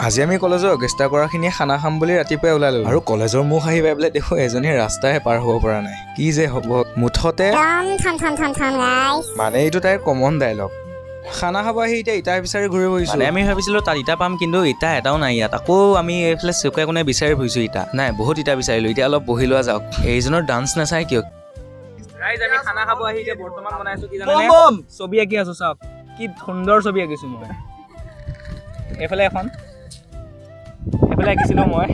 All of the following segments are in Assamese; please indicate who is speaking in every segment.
Speaker 1: আজি আমি কলেজৰ অৰ্কেষ্ট্ৰা কৰাখিনিয়ে খানা খাম বুলি ৰাতিপুৱাই ওলালো আৰু কলেজৰ মুখ আহি পাই পেলাই দেখো এজনী ৰাস্তাহে পাৰ হ'ব পৰা নাই কি যে হ'ব মুঠতে মানে এইটো তাইৰ কমন ডায়লগ খানা খাব আহি এতিয়া ইটা বিচাৰি ঘূৰি ফুৰিছো মানে আমি ভাবিছিলো তাত ইটা পাম কিন্তু ইটা এটাও নাই ইয়াত আকৌ আমি এইফালে চুকে কোনে বিচাৰি ফুৰিছো ইটা নাই বহুত ইটা বিচাৰিলো এতিয়া অলপ বহি লোৱা যাওক এইজনৰ ডান্স নাচাই কিয়
Speaker 2: গাইজ আমি খানা খাব আহি এতিয়া বৰ্তমান বনাইছো কি জানেনে ছবি আঁকি আছো চাওক কি সুন্দৰ ছবি আঁকিছো মই এফালে এখন এফালে আঁকিছিলো মই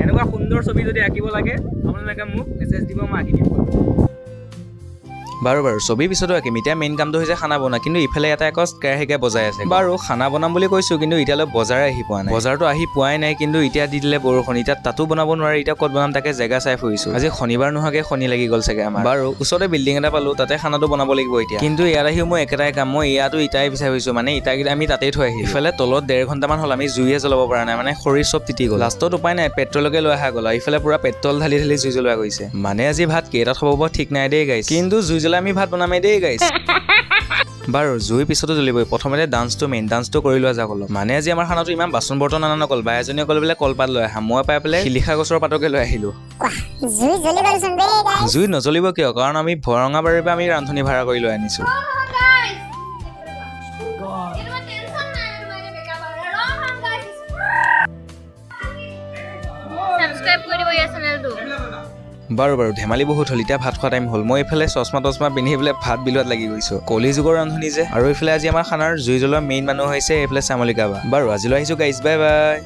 Speaker 2: এনেকুৱা সুন্দৰ ছবি যদি আঁকিব লাগে আপোনালোকে মোক মেছেজ দিব মই আঁকি দিম
Speaker 1: বাৰু ছবি পিছতো আঁকিম এতিয়া মেইন কামটো হৈছে খানা বনোৱা কিন্তু ইফালে এটা আকৌ কেৰাহীকে বজাই আছে বাৰু খানা বনাম বুলি কৈছো কিন্তু এতিয়ালৈ বজাৰে আহি পোৱা নাই বজাৰটো আহি পোৱাই নাই কিন্তু এতিয়া দি দিলে বৰষুণ এতিয়া তাতো বনাব নোৱাৰি এতিয়া ক'ত বনাম তাকে জেগা চাই ফুৰিছো আজি শনিবাৰ নোহোৱাকে শনি লাগি গ'ল চাগে আমাৰ বাৰু ওচৰতে বিল্ডিং এটা পালো তাতে খানাটো বনাব লাগিব এতিয়া কিন্তু ইয়াত আহিও মই একেটাই কাম মই ইয়াতো ইটাই বিচাৰি ফুৰিছো মানে ইটাকেইটা আমি তাতেই থৈ আহিলো ইফালে তলত 1.5 ঘণ্টামান হ'ল আমি জুইয়ে জ্বলাব পৰা নাই মানে খৰি চব তিতি গ'ল লাষ্টত উপায় নাই পেট্ৰলকে লৈ অহা গ'ল ইফালে পুৰা পেট্ৰল ঢালি জুই জ্বলোৱা গৈছে মানে আজি ভাত কেইটাত হ'ব ঠিক নাই দেই গাইছ কিন্তু জুই জ্বলাই আমি ভাত বনামেই দেই গাইছ বাৰু জুই পিছতো জ্বলিবই প্ৰথমতে ডান্সটো মেইন ডান্সটো কৰি লোৱা যাক অলপ মানে আজি আমাৰ খানাটো ইমান বাচন বৰ্তন আনা নকল বা এজনীয়ে ক'লে বোলে কলপাত লৈ আহা মই পাই পেলাই শিলিখা গছৰ পাতকে লৈ আহিলো জুই নজ্বলিব কিয় কাৰণ আমি ভৰঙাবাৰীৰ পৰা আমি ৰান্ধনি ভাড়া কৰি লৈ আনিছো বাৰু ধেমালি বহুত হ'ল এতিয়া ভাত খোৱা টাইম হ'ল মই এইফালে চশমা পিন্ধি পেলাই ভাত বিলোৱাত লাগি গৈছো কলি যুগৰ ৰান্ধনি যে আৰু এইফালে আজি আমাৰ খানাৰ জুই জ্বলোৱা মেইন মানুহ হৈছে এইফালে চামলিকা বা বাৰু আজিলৈ আহিছো গাইজ বাই বাই